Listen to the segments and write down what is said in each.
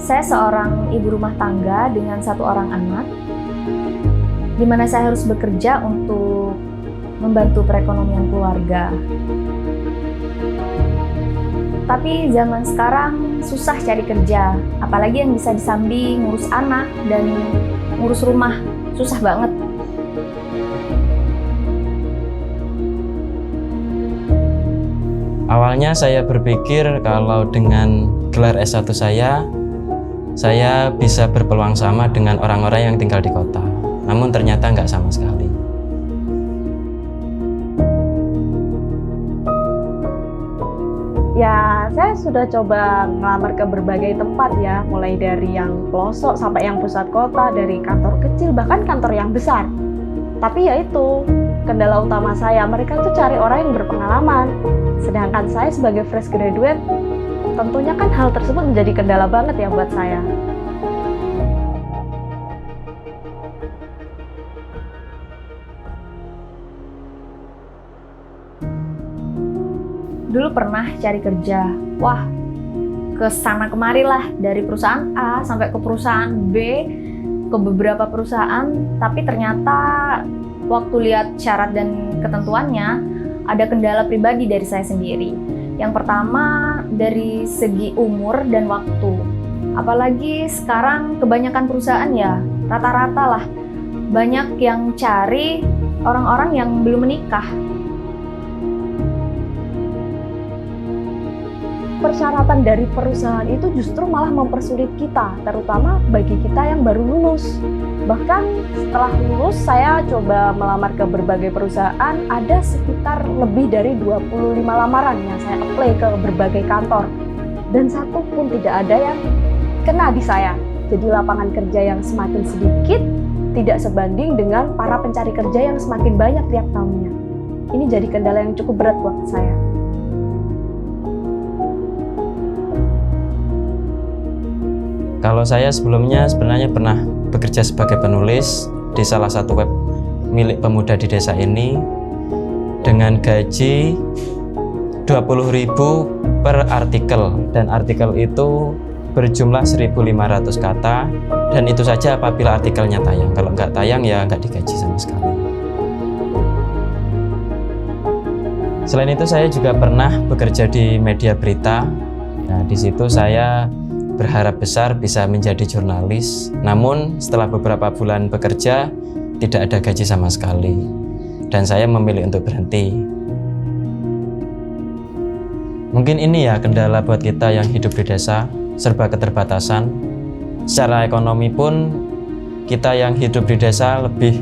Saya seorang ibu rumah tangga dengan 1 orang anak, di mana saya harus bekerja untuk membantu perekonomian keluarga. Tapi zaman sekarang susah cari kerja, apalagi yang bisa disambi ngurus anak dan ngurus rumah, susah banget. Awalnya saya berpikir kalau dengan gelar S1 saya bisa berpeluang sama dengan orang-orang yang tinggal di kota. Namun ternyata nggak sama sekali. Ya, saya sudah coba ngelamar ke berbagai tempat ya, mulai dari yang pelosok sampai yang pusat kota, dari kantor kecil bahkan kantor yang besar. Tapi ya itu, kendala utama saya, mereka tuh cari orang yang berpengalaman. Sedangkan saya sebagai fresh graduate, tentunya kan hal tersebut menjadi kendala banget ya buat saya. Dulu pernah cari kerja, wah kesana kemari lah, dari perusahaan A sampai ke perusahaan B, ke beberapa perusahaan, tapi ternyata waktu lihat syarat dan ketentuannya ada kendala pribadi dari saya sendiri. Yang pertama dari segi umur dan waktu, apalagi sekarang kebanyakan perusahaan ya rata-rata lah banyak yang cari orang-orang yang belum menikah. Persyaratan dari perusahaan itu justru malah mempersulit kita, terutama bagi kita yang baru lulus. Bahkan setelah lulus, saya coba melamar ke berbagai perusahaan, ada sekitar lebih dari 25 lamaran yang saya apply ke berbagai kantor. Dan satu pun tidak ada yang kena di saya. Jadi lapangan kerja yang semakin sedikit, tidak sebanding dengan para pencari kerja yang semakin banyak tiap tahunnya. Ini jadi kendala yang cukup berat buat saya. Kalau saya sebelumnya sebenarnya pernah bekerja sebagai penulis di salah satu web milik pemuda di desa ini dengan gaji 20.000 per artikel, dan artikel itu berjumlah 1.500 kata, dan itu saja apabila artikelnya tayang. Kalau nggak tayang ya nggak digaji sama sekali. Selain itu saya juga pernah bekerja di media berita. Nah, di situ saya berharap besar bisa menjadi jurnalis, namun setelah beberapa bulan bekerja tidak ada gaji sama sekali, dan saya memilih untuk berhenti. Mungkin ini ya kendala buat kita yang hidup di desa, serba keterbatasan. Secara ekonomi pun kita yang hidup di desa lebih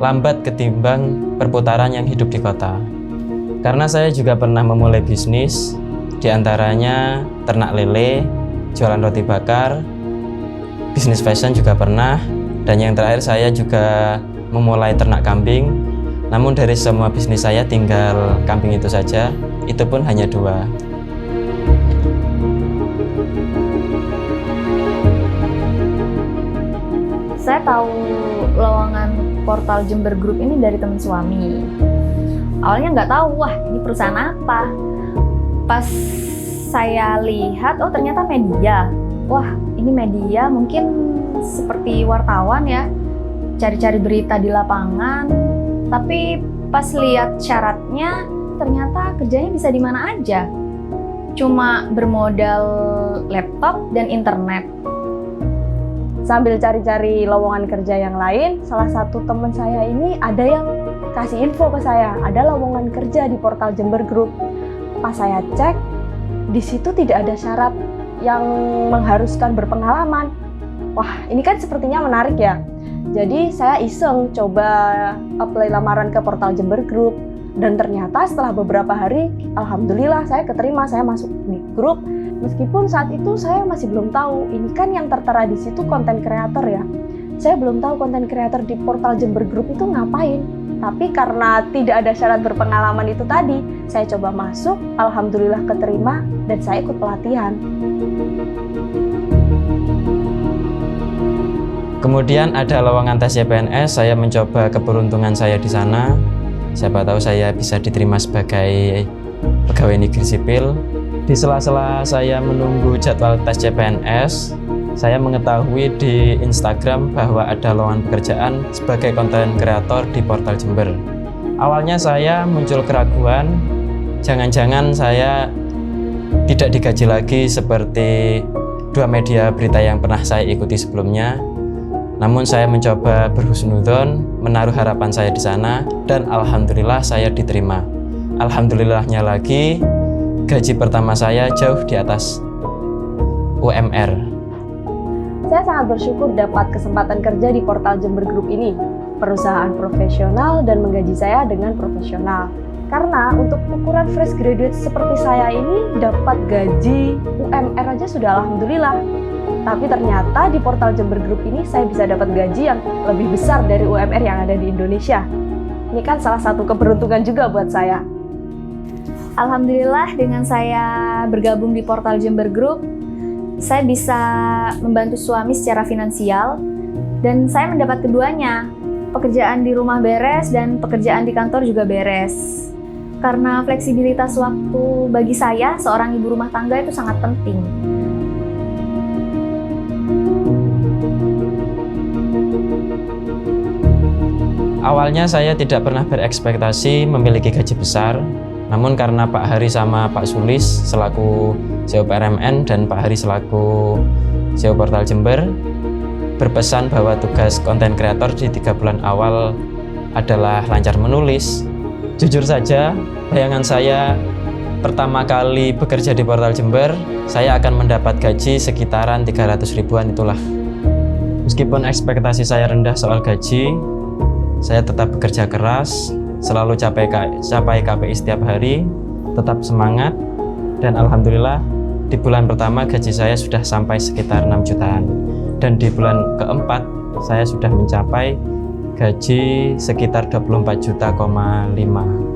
lambat ketimbang perputaran yang hidup di kota. Karena saya juga pernah memulai bisnis, diantaranya ternak lele, jualan roti bakar, bisnis fashion juga pernah, dan yang terakhir saya juga memulai ternak kambing. Namun dari semua bisnis saya tinggal kambing itu saja, itu pun hanya 2. Saya tahu lowongan portal Jember Group ini dari teman suami. Awalnya nggak tahu, wah ini perusahaan apa. Pas saya lihat, oh ternyata media. Wah, ini media mungkin seperti wartawan ya, cari-cari berita di lapangan. Tapi pas lihat syaratnya, ternyata kerjanya bisa di mana aja. Cuma bermodal laptop dan internet. Sambil cari-cari lowongan kerja yang lain, salah satu teman saya ini ada yang kasih info ke saya, ada lowongan kerja di portal Jember Group. Pas saya cek, di situ tidak ada syarat yang mengharuskan berpengalaman. Wah, ini kan sepertinya menarik ya. Jadi saya iseng coba apply lamaran ke portal Jember Group, dan ternyata setelah beberapa hari, alhamdulillah saya keterima, saya masuk di grup. Meskipun saat itu saya masih belum tahu, ini kan yang tertera di situ konten kreator ya. Saya belum tahu konten kreator di portal Jember Group itu ngapain. Tapi karena tidak ada syarat berpengalaman itu tadi, saya coba masuk, alhamdulillah keterima, dan saya ikut pelatihan. Kemudian ada lowongan tes CPNS, saya mencoba keberuntungan saya di sana. Siapa tahu saya bisa diterima sebagai pegawai negeri sipil. Di sela-sela saya menunggu jadwal tes CPNS, saya mengetahui di Instagram bahwa ada lowongan pekerjaan sebagai konten kreator di Portal Jember. Awalnya saya muncul keraguan, jangan-jangan saya tidak digaji lagi seperti dua media berita yang pernah saya ikuti sebelumnya. Namun saya mencoba berhusnudzon, menaruh harapan saya di sana, dan alhamdulillah saya diterima. Alhamdulillahnya lagi, gaji pertama saya jauh di atas UMR. Saya sangat bersyukur dapat kesempatan kerja di Portal Jember Group ini. Perusahaan profesional dan menggaji saya dengan profesional. Karena untuk ukuran fresh graduate seperti saya ini dapat gaji UMR aja sudah alhamdulillah. Tapi ternyata di Portal Jember Group ini saya bisa dapat gaji yang lebih besar dari UMR yang ada di Indonesia. Ini kan salah satu keberuntungan juga buat saya. Alhamdulillah dengan saya bergabung di Portal Jember Group, saya bisa membantu suami secara finansial dan saya mendapat keduanya. Pekerjaan di rumah beres dan pekerjaan di kantor juga beres. Karena fleksibilitas waktu bagi saya, seorang ibu rumah tangga itu sangat penting. Awalnya saya tidak pernah berekspektasi memiliki gaji besar. Namun karena Pak Hari sama Pak Sulis selaku CEO PRMN dan Pak Hari selaku CEO Portal Jember berpesan bahwa tugas konten kreator di 3 bulan awal adalah lancar menulis. Jujur saja, bayangan saya pertama kali bekerja di Portal Jember, saya akan mendapat gaji sekitaran 300 ribuan itulah. Meskipun ekspektasi saya rendah soal gaji, saya tetap bekerja keras, selalu capai KPI setiap hari, tetap semangat, dan alhamdulillah di bulan pertama gaji saya sudah sampai sekitar 6 jutaan. Dan di bulan keempat saya sudah mencapai gaji sekitar 24,5 juta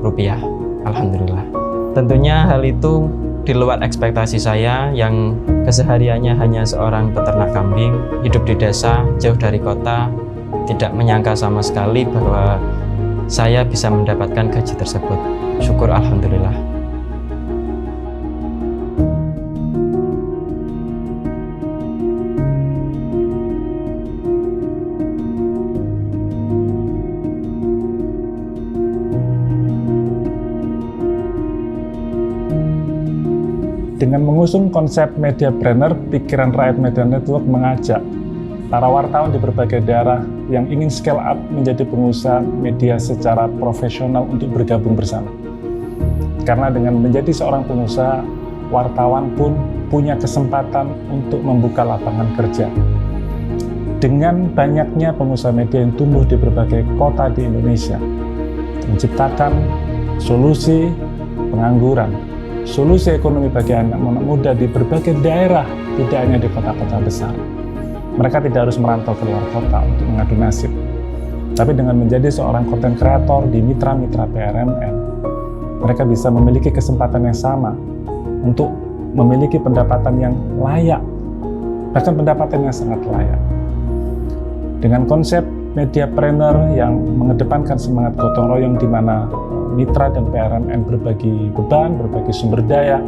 rupiah. Alhamdulillah. Tentunya hal itu di luar ekspektasi saya yang kesehariannya hanya seorang peternak kambing, hidup di desa, jauh dari kota, tidak menyangka sama sekali bahwa saya bisa mendapatkan gaji tersebut. Syukur alhamdulillah. Dengan mengusung konsep Mediapreneur, Pikiran Rakyat Media Network mengajak para wartawan di berbagai daerah yang ingin scale up menjadi pengusaha media secara profesional untuk bergabung bersama. Karena dengan menjadi seorang pengusaha, wartawan pun punya kesempatan untuk membuka lapangan kerja. Dengan banyaknya pengusaha media yang tumbuh di berbagai kota di Indonesia, menciptakan solusi pengangguran, solusi ekonomi bagi anak muda di berbagai daerah, tidak hanya di kota-kota besar. Mereka tidak harus merantau ke luar kota untuk mengadu nasib. Tapi dengan menjadi seorang konten kreator di mitra-mitra PRMN, mereka bisa memiliki kesempatan yang sama untuk memiliki pendapatan yang layak, bahkan pendapatan yang sangat layak. Dengan konsep Mediapreneur yang mengedepankan semangat gotong royong di mana mitra dan PRMN berbagi beban, berbagi sumber daya,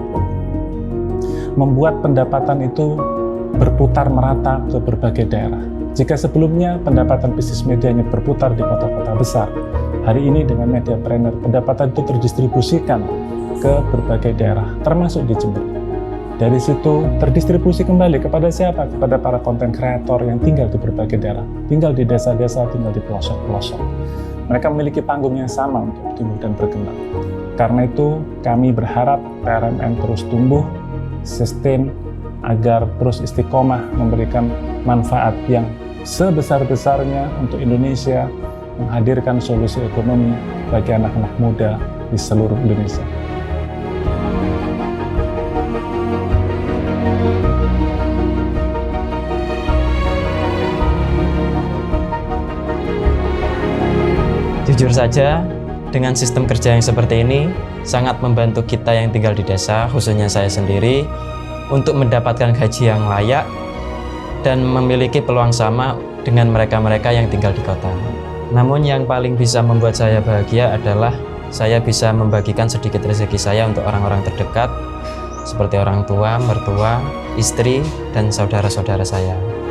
membuat pendapatan itu berputar merata ke berbagai daerah. Jika sebelumnya pendapatan bisnis medianya berputar di kota-kota besar, hari ini dengan Mediapreneur pendapatan itu terdistribusikan ke berbagai daerah, termasuk di Jember. Dari situ terdistribusi kembali kepada siapa? Kepada para konten kreator yang tinggal di berbagai daerah, tinggal di desa-desa, tinggal di pelosok-pelosok. Mereka memiliki panggung yang sama untuk tumbuh dan berkembang. Karena itu kami berharap PRMN terus tumbuh, sustain, agar terus istiqomah memberikan manfaat yang sebesar-besarnya untuk Indonesia, menghadirkan solusi ekonomi bagi anak-anak muda di seluruh Indonesia. Jujur saja, dengan sistem kerja yang seperti ini, sangat membantu kita yang tinggal di desa, khususnya saya sendiri, untuk mendapatkan gaji yang layak dan memiliki peluang sama dengan mereka-mereka yang tinggal di kota. Namun yang paling bisa membuat saya bahagia adalah saya bisa membagikan sedikit rezeki saya untuk orang-orang terdekat seperti orang tua, mertua, istri, dan saudara-saudara saya.